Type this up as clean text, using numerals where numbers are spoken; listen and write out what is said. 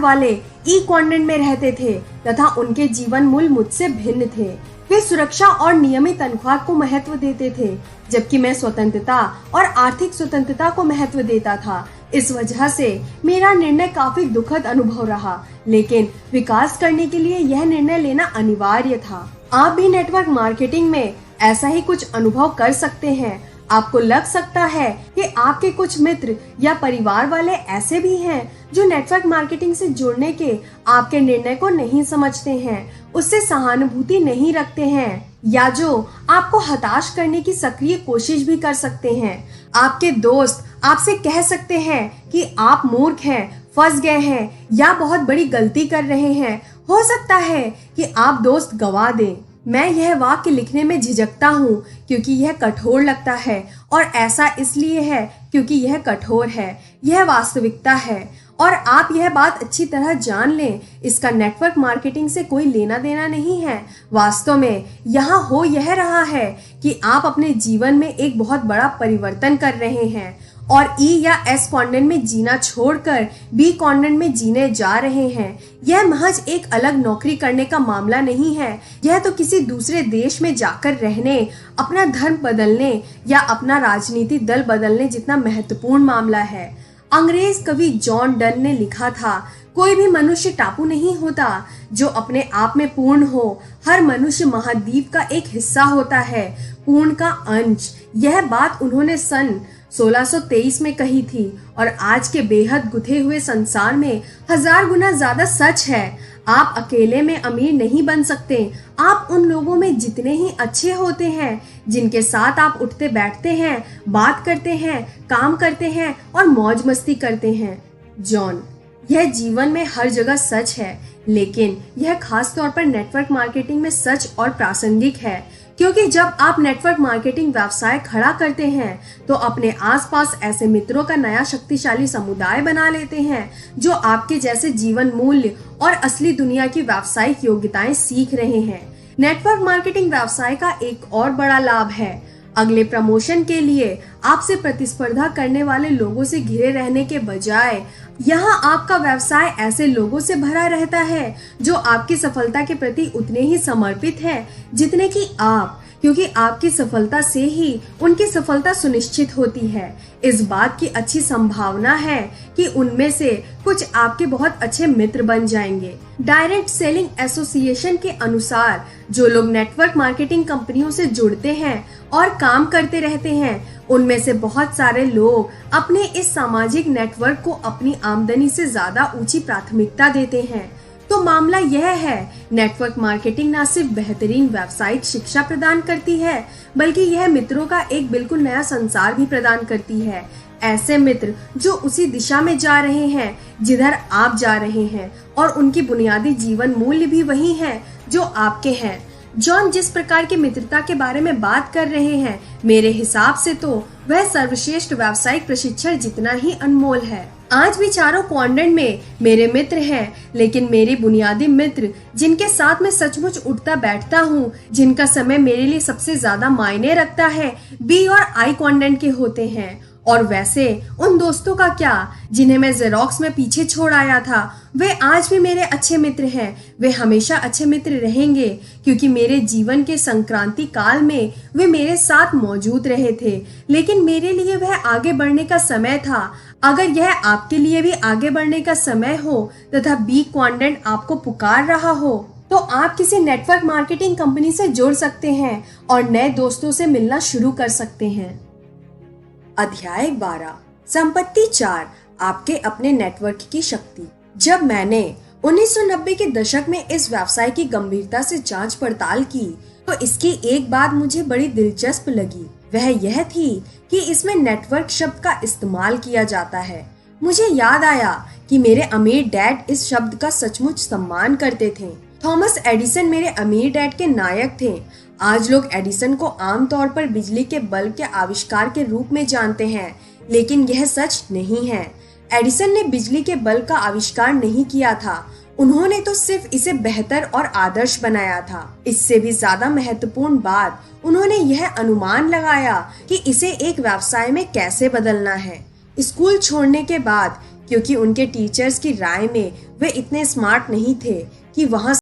वाले ई कॉन्वेंट में रहते थे तथा उनके जीवन मूल मुझसे भिन्न थे। वे सुरक्षा और नियमित तनख्वाह को महत्व देते थे, जबकि मैं स्वतंत्रता और आर्थिक स्वतंत्रता को महत्व देता था। इस वजह से मेरा निर्णय काफी दुखद अनुभव रहा, लेकिन विकास करने के लिए यह निर्णय लेना अनिवार्य था। आप भी नेटवर्क मार्केटिंग में ऐसा ही कुछ अनुभव कर सकते हैं। आपको लग सकता है कि आपके कुछ मित्र या परिवार वाले ऐसे भी हैं जो नेटवर्क मार्केटिंग से जुड़ने के आपके निर्णय को नहीं समझते हैं, उससे सहानुभूति नहीं रखते हैं, या जो आपको हताश करने की सक्रिय कोशिश भी कर सकते हैं। आपके दोस्त आपसे कह सकते हैं कि आप मूर्ख हैं, फंस गए हैं या बहुत बड़ी गलती कर रहे हैं। हो सकता है कि आप दोस्त गवा दें। मैं यह वाक्य लिखने में झिझकता हूँ क्योंकि यह कठोर लगता है, और ऐसा इसलिए है क्योंकि यह कठोर है, यह वास्तविकता है। और आप यह बात अच्छी तरह जान लें, इसका नेटवर्क मार्केटिंग से कोई लेना देना नहीं है। वास्तव में यहाँ हो यह रहा है कि आप अपने जीवन में एक बहुत बड़ा परिवर्तन कर रहे हैं और ई या एस कॉन्वेंट में जीना छोड़कर बी कॉन्वेंट में जीने जा रहे हैं। यह महज एक अलग नौकरी करने का मामला नहीं है, यह तो किसी दूसरे देश में जाकर रहने, अपना धर्म बदलने या अपना राजनीतिक दल बदलने जितना महत्वपूर्ण मामला है। अंग्रेज कवि जॉन डन ने लिखा था, कोई भी मनुष्य टापू नहीं होता जो अपने आप में पूर्ण हो। हर मनुष्य महाद्वीप का एक हिस्सा होता है, पूर्ण का अंश। यह बात उन्होंने सन 1623 में कही थी और आज के बेहद गुथे हुए संसार में 1000 गुना ज्यादा सच है। आप अकेले में अमीर नहीं बन सकते। आप उन लोगों में जितने ही अच्छे होते हैं जिनके साथ आप उठते बैठते हैं, बात करते हैं, काम करते हैं और मौज मस्ती करते हैं। जॉन, यह जीवन में हर जगह सच है, लेकिन यह खास तौर पर नेटवर्क मार्केटिंग में सच और प्रासंगिक है, क्योंकि जब आप नेटवर्क मार्केटिंग व्यवसाय खड़ा करते हैं तो अपने आसपास ऐसे मित्रों का नया शक्तिशाली समुदाय बना लेते हैं जो आपके जैसे जीवन मूल्य और असली दुनिया की व्यावसायिक योग्यताएं सीख रहे हैं। नेटवर्क मार्केटिंग व्यवसाय का एक और बड़ा लाभ है, अगले प्रमोशन के लिए आपसे प्रतिस्पर्धा करने वाले लोगों से घिरे रहने के बजाय यहाँ आपका व्यवसाय ऐसे लोगों से भरा रहता है जो आपकी सफलता के प्रति उतने ही समर्पित हैं जितने कि आप, क्योंकि आपकी सफलता से ही उनकी सफलता सुनिश्चित होती है। इस बात की अच्छी संभावना है कि उनमें से कुछ आपके बहुत अच्छे मित्र बन जाएंगे। डायरेक्ट सेलिंग एसोसिएशन के अनुसार जो लोग नेटवर्क मार्केटिंग कंपनियों से जुड़ते हैं और काम करते रहते हैं, उनमें से बहुत सारे लोग अपने इस सामाजिक नेटवर्क को अपनी आमदनी से ज्यादा ऊंची प्राथमिकता देते हैं। तो मामला यह है, नेटवर्क मार्केटिंग न सिर्फ बेहतरीन व्यावसायिक शिक्षा प्रदान करती है, बल्कि यह मित्रों का एक बिल्कुल नया संसार भी प्रदान करती है। ऐसे मित्र जो उसी दिशा में जा रहे हैं जिधर आप जा रहे हैं, और उनकी बुनियादी जीवन मूल्य भी वही हैं जो आपके हैं। जॉन जिस प्रकार की मित्रता के बारे में बात कर रहे हैं, मेरे हिसाब से तो वह सर्वश्रेष्ठ व्यावसायिक प्रशिक्षण जितना ही अनमोल है। आज भी चारों क्वाड्रेंट में मेरे मित्र हैं, लेकिन मेरे बुनियादी मित्र जिनके साथ मैं सचमुच उठता बैठता हूँ, जिनका समय मेरे लिए सबसे ज्यादा मायने रखता है, बी और आई क्वाड्रेंट के होते हैं। और वैसे उन दोस्तों का क्या जिन्हें मैं जेरोक्स में पीछे छोड़ आया था, वे आज भी मेरे अच्छे मित्र हैं। वे हमेशा अच्छे मित्र रहेंगे क्योंकि मेरे जीवन के संक्रांति काल में वे मेरे साथ मौजूद रहे थे। लेकिन मेरे लिए वह आगे बढ़ने का समय था। अगर यह आपके लिए भी आगे बढ़ने का समय हो तथा बी क्वाड्रेंट आपको पुकार रहा हो, तो आप किसी नेटवर्क मार्केटिंग कंपनी से जुड़ सकते हैं और नए दोस्तों से मिलना शुरू कर सकते हैं। अध्याय 12, संपत्ति 4, आपके अपने नेटवर्क की शक्ति। जब मैंने 1990 के दशक में इस व्यवसाय की गंभीरता से जांच पड़ताल की तो इसकी एक बात मुझे बड़ी दिलचस्प लगी। वह यह थी कि इसमें नेटवर्क शब्द का इस्तेमाल किया जाता है। मुझे याद आया कि मेरे अमीर डैड इस शब्द का सचमुच सम्मान करते थे। थॉमस एडिसन मेरे अमीर डैड के नायक थे। आज लोग एडिसन को आमतौर पर बिजली के बल्ब के आविष्कार के रूप में जानते हैं, लेकिन यह सच नहीं है। एडिसन ने बिजली के बल्ब का आविष्कार नहीं किया था, उन्होंने तो सिर्फ इसे बेहतर और आदर्श बनाया था। इससे भी ज्यादा महत्वपूर्ण बात, उन्होंने यह अनुमान लगाया कि इसे एक व्यवसाय में कैसे बदलना है। स्कूल छोड़ने के बाद क्योंकि उनके टीचर्स की राय में वे इतने स्मार्ट नहीं थे कि वहां